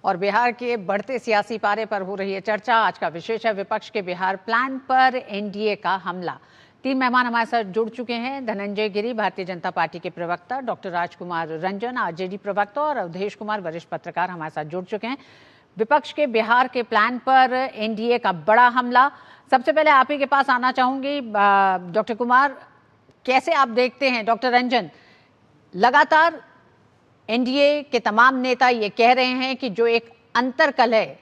और बिहार के बढ़ते सियासी पारे पर हो रही है चर्चा। आज का विशेष है विपक्ष के बिहार प्लान पर एनडीए का हमला। 3 मेहमान हमारे साथ जुड़ चुके हैं। धनंजय गिरी, भारतीय जनता पार्टी के प्रवक्ता, डॉक्टर राजकुमार रंजन, आरजेडी प्रवक्ता, और अवधेश कुमार, वरिष्ठ पत्रकार, हमारे साथ जुड़ चुके हैं। विपक्ष के बिहार के प्लान पर एनडीए का बड़ा हमला। सबसे पहले आप ही के पास आना चाहूंगी डॉक्टर कुमार, कैसे आप देखते हैं? डॉक्टर रंजन, लगातार एनडीए के तमाम नेता ये कह रहे हैं कि जो एक अंतर्कलह है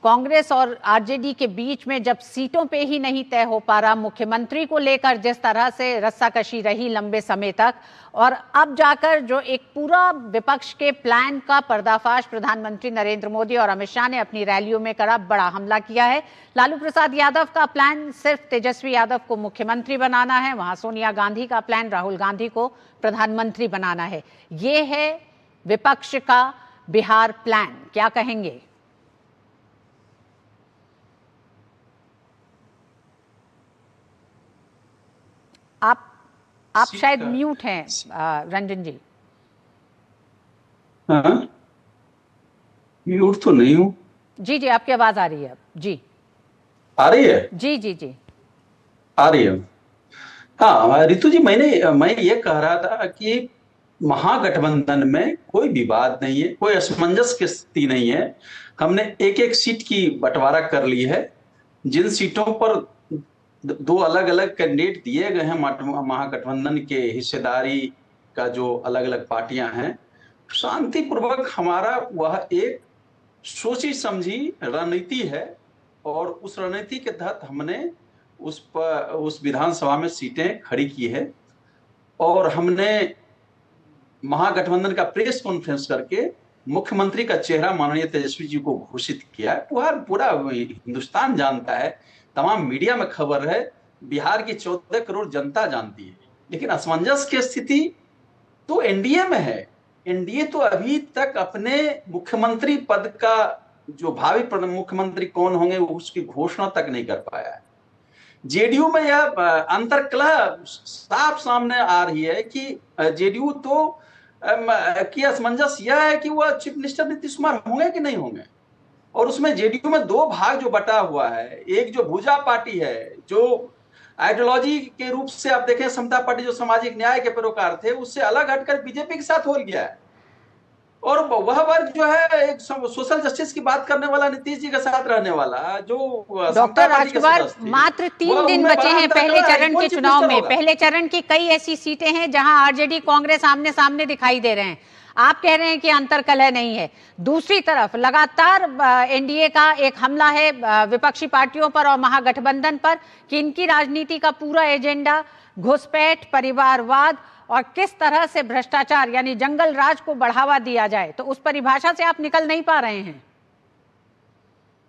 कांग्रेस और आरजेडी के बीच में, जब सीटों पे ही नहीं तय हो पा रहा, मुख्यमंत्री को लेकर जिस तरह से रस्साकशी रही लंबे समय तक, और अब जाकर जो एक पूरा विपक्ष के प्लान का पर्दाफाश प्रधानमंत्री नरेंद्र मोदी और अमित शाह ने अपनी रैलियों में करा, बड़ा हमला किया है। लालू प्रसाद यादव का प्लान सिर्फ तेजस्वी यादव को मुख्यमंत्री बनाना है, वहां सोनिया गांधी का प्लान राहुल गांधी को प्रधानमंत्री बनाना है। ये है विपक्ष का बिहार प्लान, क्या कहेंगे? आप शायद म्यूट हैं रंजन जी। हाँ, म्यूट तो नहीं हूँ। जी जी, आपकी आवाज आ रही है। जी आ रही है? जी जी जी आ रही है। हाँ रितु जी, मैं ये कह रहा था कि महागठबंधन में कोई विवाद नहीं है, कोई असमंजस की स्थिति नहीं है। हमने एक एक सीट की बंटवारा कर ली है। जिन सीटों पर दो अलग अलग कैंडिडेट दिए गए हैं महागठबंधन के हिस्सेदारी का, जो अलग अलग पार्टियां हैं, शांतिपूर्वक हमारा वह एक सोची समझी रणनीति है, और उस रणनीति के तहत हमने उस विधानसभा में सीटें खड़ी की है। और हमने महागठबंधन का प्रेस कॉन्फ्रेंस करके मुख्यमंत्री का चेहरा माननीय तेजस्वी जी को घोषित किया है। पूरा हिंदुस्तान जानता है, तमाम मीडिया में खबर है, बिहार की 14 करोड़ जनता जानती है। लेकिन असमंजस की स्थिति तो एनडीए में है। एनडीए तो अभी तक अपने मुख्यमंत्री पद का, जो भावी मुख्यमंत्री कौन होंगे, उसकी घोषणा तक नहीं कर पाया है। जेडीयू में यह अंतर्कलह साफ सामने आ रही है कि जेडीयू तो की असमंजस यह है कि वह चीफ मिनिस्टर नीतीश कुमार होंगे कि नहीं होंगे। और उसमें जेडीयू में दो भाग जो बटा हुआ है, एक जो भुजा पार्टी है, जो आइडियोलॉजी के रूप से आप देखें समता पार्टी जो सामाजिक न्याय के पैरोकार थे, उससे अलग हटकर बीजेपी के साथ हो गया है। और वह वर्ग जो है एक सोशल जस्टिस की बात करने वाला, नीतीश जी के साथ रहने वाला, जो डॉक्टर राजकुमार, मात्र 3 दिन बचे हैं पहले चरण के चुनाव में। पहले चरण की कई ऐसी सीटें हैं जहां आरजेडी कांग्रेस आमने सामने दिखाई दे रहे हैं। आप कह रहे हैं कि अंतर्कलह नहीं है। दूसरी तरफ लगातार एनडीए का एक हमला है विपक्षी पार्टियों पर और महागठबंधन पर कि इनकी राजनीति का पूरा एजेंडा घुसपैठ, परिवारवाद और किस तरह से भ्रष्टाचार यानी जंगल राज को बढ़ावा दिया जाए। तो उस परिभाषा से आप निकल नहीं पा रहे हैं।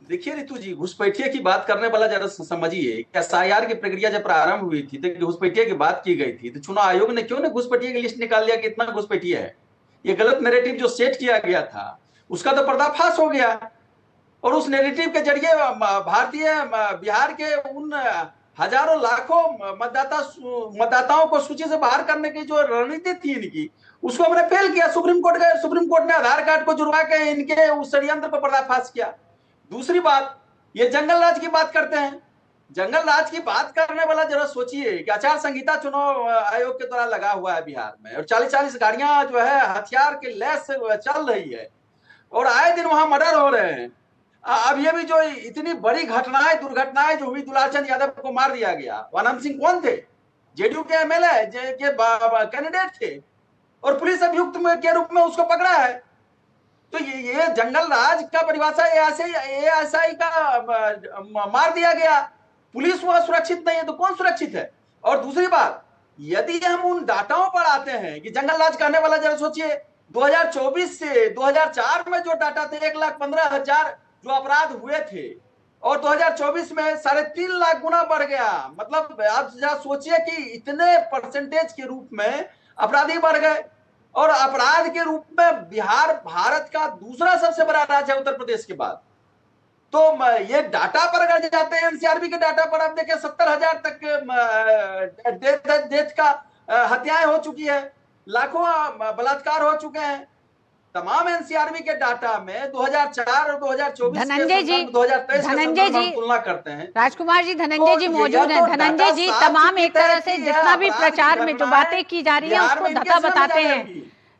देखिए रितु जी, घुसपैठिया की बात करने वाला जरा समझिए, एसआईआर की प्रक्रिया जब प्रारंभ हुई थी तो घुसपैठिया की बात की गई थी, तो चुनाव आयोग ने क्यों ना घुसपैठिया की लिस्ट निकाल लिया कि इतना घुसपैठिया है। ये गलत नैरेटिव जो सेट किया गया था उसका तो पर्दाफाश हो गया। और उस नैरेटिव के जरिए बिहार के उन हजारों लाखों मतदाताओं को सूची से बाहर करने की जो रणनीति थी इनकी, उसको हमने फेल किया। सुप्रीम कोर्ट गए, सुप्रीम कोर्ट ने आधार कार्ड को जुड़वा के इनके उस षड्यंत्र पर पर्दाफाश किया। दूसरी बात, ये जंगल राज की बात करते हैं। जंगल राज की बात करने वाला जरा सोचिए कि आचार संहिता चुनाव आयोग के द्वारा लगा हुआ है बिहार में, और 40-40 गाड़ियां जो है हथियार के लैस से चल रही है, और आए दिन वहां मर्डर हो रहे हैं। अब ये भी जो इतनी बड़ी दुर्घटनाएं जो हुई, दुलाल चंद यादव को मार दिया गया। अनंत सिंह कौन थे? जेडीयू के एमएलए के कैंडिडेट थे, और पुलिस अभियुक्त के रूप में उसको पकड़ा है। तो ये जंगल राज का परिभाषा एएसआई का मार दिया गया। पुलिस वह सुरक्षित नहीं है तो कौन सुरक्षित है? और दूसरी बात, यदि हम उन डाटाओं पर आते हैं कि जंगल राज करने वाला, जरा सोचिए 2024 से 2004 में जो डाटा थे 1,15,000 जो अपराध हुए थे, और 2024 में 3.5 लाख गुना बढ़ गया। मतलब आप जरा सोचिए कि इतने परसेंटेज के रूप में अपराधी बढ़ गए। और अपराध के रूप में बिहार भारत का दूसरा सबसे बड़ा राज्य है उत्तर प्रदेश के बाद। तो ये डाटा पर अगर जाते हैं, एनसीआरबी के डाटा पर आप देखें 70,000 तक डेथ का हत्याएं हो चुकी है, लाखों बलात्कार हो चुके हैं, तमाम एनसीआरबी के डाटा में 2004 और 2024 धनंजय जी, 2023 के धनंजय संदर्भ में जी, तुलना करते हैं राजकुमार जी, धनंजय जी तो मौजूद हैं। धनंजय जी, तमाम एक तरह से जितना भी प्रचार में जो बातें की जा रही है उसको धता बताते हैं।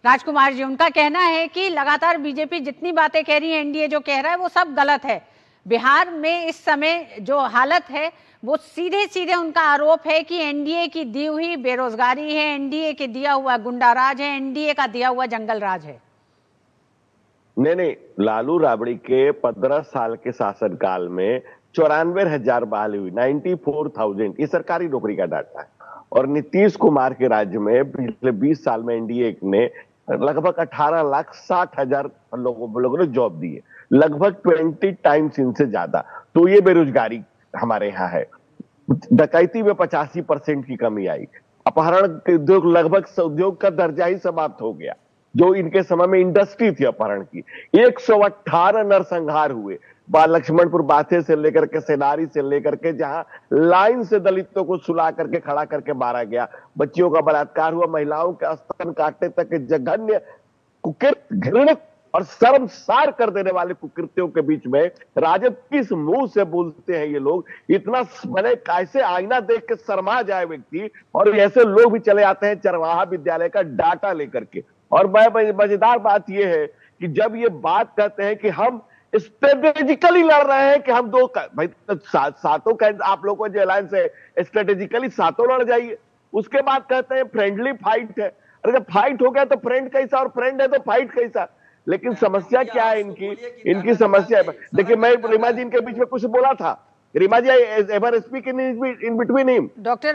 राजकुमार जी, उनका कहना है कि लगातार बीजेपी जितनी बातें कह रही है, एनडीए जो कह रहा है वो सब गलत है। बिहार में इस समय जो हालत है वो सीधे सीधे उनका आरोप है कि एनडीए की दी हुई बेरोजगारी है, एनडीए के दिया हुआ गुंडाराज है, एनडीए का दिया हुआ जंगल राज है। नहीं, लालू राबड़ी के 15 साल के शासनकाल में 94,000 बहाली हुई, 94,000, ये सरकारी नौकरी का डाटा है। और नीतीश कुमार के राज्य में पिछले 20 साल में एनडीए ने लगभग 18,60,000 लोगों ने जॉब दी है, लगभग 20 टाइम्स इनसे ज्यादा। तो ये बेरोजगारी हमारे यहाँ है। डकैती में 85% की कमी आई। अपहरण के उद्योग, लगभग उद्योग का दर्जा ही समाप्त हो गया, जो इनके समय में इंडस्ट्री थी अपहरण की। 118 नरसंहार हुए, लक्ष्मणपुर बाथे से लेकर के सेनारी से लेकर के, जहां लाइन से दलितों को सुला करके खड़ा करके मारा गया, बच्चियों का बलात्कार हुआ, महिलाओं के स्तन काटने तक के जघन्य कुकृत, घृणित और शर्मसार कर देने वाले कुकृत्यों के बीच में राजद किस मुंह से बोलते हैं ये लोग? इतना मैंने कैसे आईना देख के शर्मा जाए व्यक्ति, और ऐसे लोग भी चले आते हैं चरवाहा विद्यालय का डाटा लेकर के। और मजेदार बात यह है कि जब ये बात कहते हैं कि हम स्ट्रेटेजिकली लड़ रहे हैं, कि हम दो भाई सातों का आप लोगों को जो अलायंस है स्ट्रेटेजिकली सातों लड़ जाइए, उसके बाद कहते हैं फ्रेंडली फाइट है। अरे जब फाइट हो गया तो फ्रेंड कैसा, और फ्रेंड है तो फाइट कैसा? लेकिन समस्या क्या है इनकी समस्या है। देखिए, मैं रीमा जी इनके बीच में कुछ बोला था, Reema ji ever speak in between him. Doctor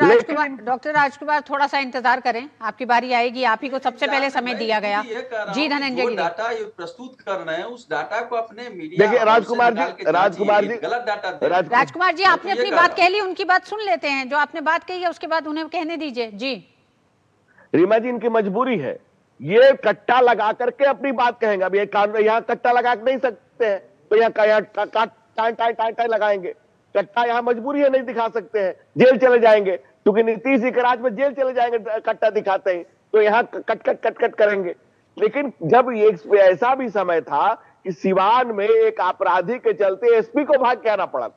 Rajkumar थोड़ा सा इंतजार करें, आपकी बारी आएगी, आप ही को सबसे पहले समय दिया गया। जी धनंजय जी, डाटा प्रस्तुत कर रहे हैं, उस डाटा को अपने मीडिया, देखिए राजकुमार जी गलत डाटा। राजकुमार जी, आपने अपनी बात कह ली, उनकी बात सुन लेते हैं। जो आपने बात कही है उसके बाद उन्हें कहने दीजिए। जी रीमा जी, इनकी मजबूरी है, ये कट्टा लगा करके अपनी बात कहेंगे। अब ये यहाँ कट्टा लगा नहीं सकते हैं, तो यहाँ लगाएंगे कट्टा, यहाँ मजबूरी है, नहीं दिखा सकते हैं, जेल चले जाएंगे, क्योंकि नीतीश जी के राज में जेल चले जाएंगे कट्टा दिखाते हैं, तो यहाँ कट करेंगे। लेकिन जब ये ऐसा भी समय था कि सिवान में एक अपराधी के चलते एसपी को भाग के आना पड़ा।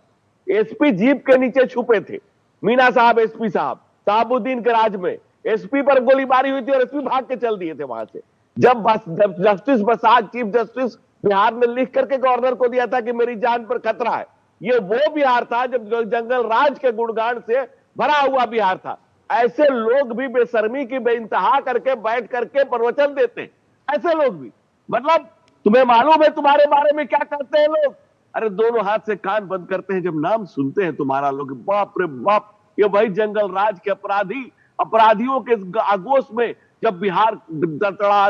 एसपी जीप के नीचे छुपे थे, मीना साहब, एसपी साहब साहबुद्दीन के राज में एसपी पर गोलीबारी हुई थी और एसपी भाग के चल दिए थे वहां से। जब justice Basak, chief justice Bihar में लिख करके गवर्नर को दिया था कि मेरी जान पर खतरा है, ये वो बिहार था जब जंगल राज के गुणगान से भरा हुआ बिहार था। ऐसे लोग भी बेशर्मी की बेइंतहा करके बैठ करके प्रवचन देते, ऐसे लोग भी, मतलब तुम्हें मालूम है तुम्हारे बारे में क्या कहते हैं लोग? अरे दोनों हाथ से कान बंद करते हैं जब नाम सुनते हैं तुम्हारा लोग। बाप रे बाप, ये वही जंगल राज के अपराधियों के आगोश में जब बिहार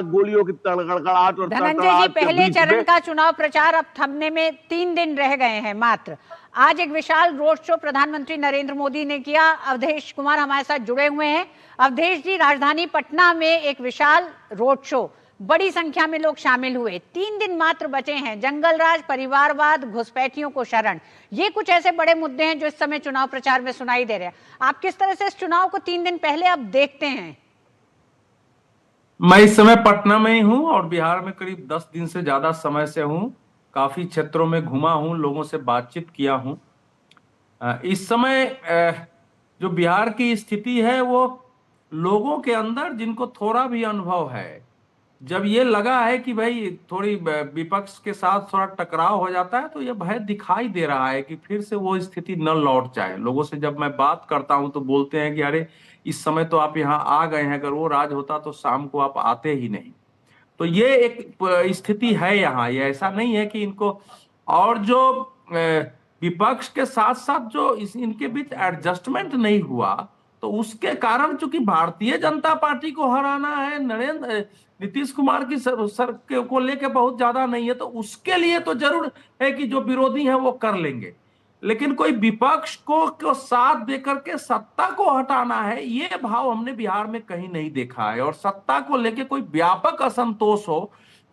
गोलियों की तड़गड़ाहट और धनंजय जी, पहले चरण का चुनाव प्रचार अब थमने में 3 दिन रह गए हैं मात्र। आज एक विशाल रोड शो प्रधानमंत्री नरेंद्र मोदी ने किया। अवधेश कुमार हमारे साथ जुड़े हुए हैं। अवधेश जी, राजधानी पटना में एक विशाल रोड शो, बड़ी संख्या में लोग शामिल हुए। 3 दिन मात्र बचे हैं। जंगल राज, परिवारवाद, घुसपैठियों को शरण, ये कुछ ऐसे बड़े मुद्दे हैं जो इस समय चुनाव प्रचार में सुनाई दे रहे हैं। आप किस तरह से इस चुनाव को 3 दिन पहले अब देखते हैं? मैं इस समय पटना में ही हूं और बिहार में करीब 10 दिन से ज्यादा समय से हूं। काफी क्षेत्रों में घुमा हूं, लोगों से बातचीत किया हूं। इस समय जो बिहार की स्थिति है वो लोगों के अंदर, जिनको थोड़ा भी अनुभव है, जब ये लगा है कि भाई थोड़ी विपक्ष के साथ थोड़ा टकराव हो जाता है, तो ये भय दिखाई दे रहा है कि फिर से वो स्थिति न लौट जाए। लोगों से जब मैं बात करता हूं तो बोलते हैं कि अरे इस समय तो आप यहाँ आ गए हैं, अगर वो राज होता तो शाम को आप आते ही नहीं। तो ये एक स्थिति है यहाँ। ये ऐसा नहीं है कि इनको, और जो विपक्ष के साथ साथ जो इनके बीच एडजस्टमेंट नहीं हुआ, तो उसके कारण चूंकि भारतीय जनता पार्टी को हराना है, नीतीश कुमार की सर को लेके बहुत ज्यादा नहीं है, तो उसके लिए तो जरूर है कि जो विरोधी हैं वो कर लेंगे, लेकिन कोई विपक्ष को साथ देकर के सत्ता को हटाना है, ये भाव हमने बिहार में कहीं नहीं देखा है। और सत्ता को लेके कोई व्यापक असंतोष हो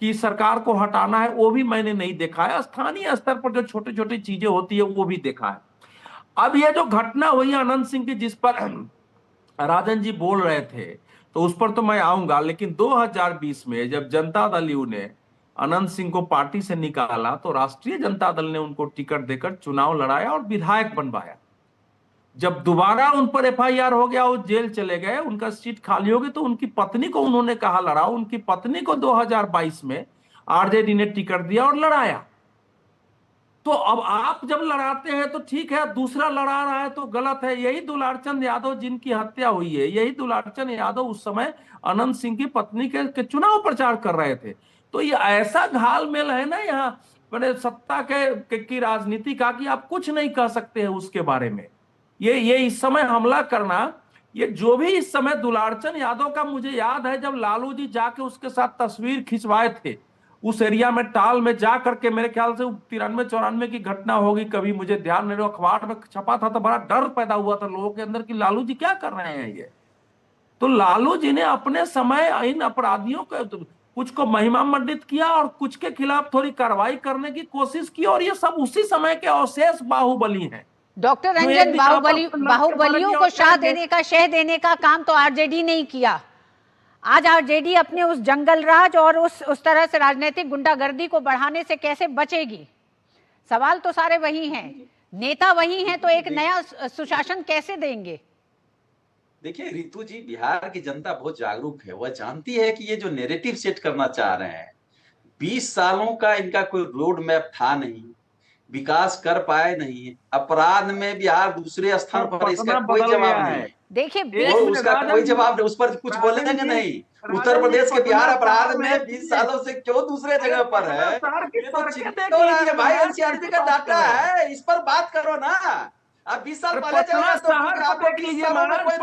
कि सरकार को हटाना है, वो भी मैंने नहीं देखा है। स्थानीय स्तर पर जो छोटी छोटी चीजें होती है वो भी देखा है। अब ये जो घटना हुई अनंत सिंह की, जिस पर राजन जी बोल रहे थे, तो उस पर तो मैं आऊंगा, लेकिन 2020 में जब जनता दल यू ने अनंत सिंह को पार्टी से निकाला तो राष्ट्रीय जनता दल ने उनको टिकट देकर चुनाव लड़ाया और विधायक बनवाया। जब दोबारा उन पर एफआईआर हो गया, वो जेल चले गए, उनका सीट खाली हो गई, तो उनकी पत्नी को उन्होंने कहा लड़ाओ। उनकी पत्नी को 2022 में आरजेडी ने टिकट दिया और लड़ाया। तो अब आप जब लड़ाते हैं तो ठीक है, दूसरा लड़ा रहा है तो गलत है। यही दुलारचंद यादव जिनकी हत्या हुई है, यही दुलारचंद यादव उस समय अनंत सिंह की पत्नी के चुनाव प्रचार कर रहे थे। तो ये ऐसा घालमेल है ना यहाँ मैंने सत्ता की राजनीति का कि आप कुछ नहीं कह सकते हैं उसके बारे में। ये इस समय हमला करना, ये जो भी इस समय दुलारचंद यादव का, मुझे याद है जब लालू जी जाके उसके साथ तस्वीर खिंचवाए थे उस एरिया में, टाल में जा करके, मेरे ख्याल से 93-94 की घटना होगी, कभी मुझे ध्यान नहीं, अखबार में छपा था, तो बड़ा डर पैदा हुआ था लोगों के अंदर कि लालू जी क्या कर रहे हैं ये। तो लालू जी ने अपने समय इन अपराधियों को, कुछ को महिमा मंडित किया और कुछ के खिलाफ थोड़ी कार्रवाई करने की कोशिश की, और ये सब उसी समय के अवशेष बाहुबली हैं। डॉक्टर रंजन, बाहुबलियों को शह देने का काम तो आरजेडी नहीं किया। आज आरजेडी अपने उस जंगल राज और उस तरह से राजनीतिक गुंडागर्दी को बढ़ाने से कैसे बचेगी? सवाल तो सारे वही हैं, नेता वही हैं, तो एक नया सुशासन कैसे देंगे? देखिए रितु जी, बिहार की जनता बहुत जागरूक है। वह जानती है कि ये जो नैरेटिव सेट करना चाह रहे हैं, 20 सालों का इनका कोई रोड मैप था नहीं, विकास कर पाए नहीं, अपराध में बिहार दूसरे स्थान पर, इसका कोई जवाब नहीं। देखिए उसका कोई जवाब नहीं, उस पर कुछ बोलेंगे नहीं। उत्तर प्रदेश के बिहार अपराध में 20 सालों से क्यों दूसरे जगह पर है? ये तो चिंतित हो रहा है भाई, एनसीआरबी का डाटा है, इस पर बात करो ना। अब 20 साल पहले चल रहा तो आपको 20 सालों में कोई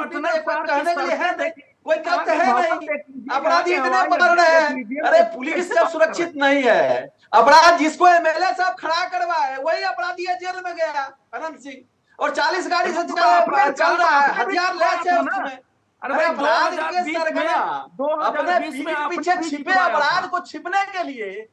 कहने के लिए है नहीं, कोई तथ्य है नहीं। अपराधी इतने बढ़ रहे हैं, अरे पुलिस जब सुरक्षित नहीं है, अपराध जिसको एमएलए साहब खड़ा करवाए वही अपराधी है, जेल में गया अनंत सिंह, और 40 गाड़ी से चल रहा है, हथियार लैस है उसमें। अरे अपराध के सरगना अपने पीठ पीछे छिपे अपराध को छिपने के लिए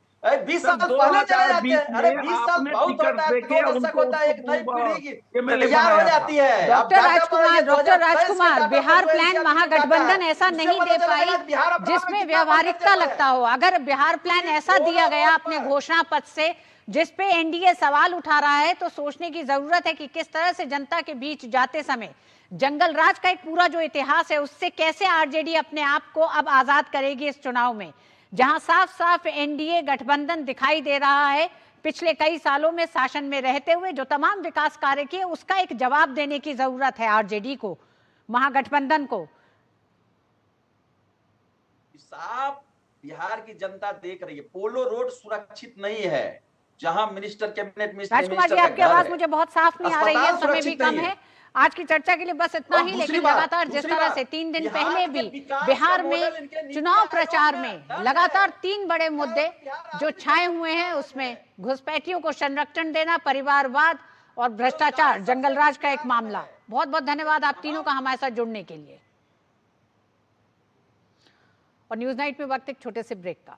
20 साल पहले चले जाते हैं। अरे 20 साल बहुत होता है, 2 दशक होता है, एक नई पीढ़ी की तैयार हो जाती है। डॉक्टर राजकुमार, बिहार प्लान महागठबंधन ऐसा नहीं दे पाई जिसमें व्यवहारिकता लगता हो। अगर बिहार प्लान ऐसा दिया गया अपने घोषणा पत्र से जिस पे एनडीए सवाल उठा रहा है, तो सोचने की जरूरत है कि किस तरह से जनता के बीच जाते समय जंगल राज का एक पूरा जो इतिहास है उससे कैसे आरजेडी अपने आप को अब आजाद करेगी इस चुनाव में, जहां साफ साफ एनडीए गठबंधन दिखाई दे रहा है। पिछले कई सालों में शासन में रहते हुए जो तमाम विकास कार्य किए उसका एक जवाब देने की जरूरत है आरजेडी को, महागठबंधन को। साफ बिहार की जनता देख रही है, पोलो रोड सुरक्षित नहीं है, जहां minister cabinet minister Rajkumar ji, आपकी आवाज मुझे बहुत साफ नहीं आ रही है, समय भी कम है। आज की चर्चा के लिए बस इतना ही, लेकिन लगातार जिस तरह से 3 दिन पहले भी बिहार में चुनाव प्रचार में लगातार 3 बड़े मुद्दे जो छाए हुए हैं, उसमें घुसपैठियों को संरक्षण देना, परिवारवाद और भ्रष्टाचार, जंगलराज का एक मामला। बहुत बहुत धन्यवाद आप तीनों का हमारे साथ जुड़ने के लिए। और न्यूज नाइट में वक्त एक छोटे से ब्रेक का।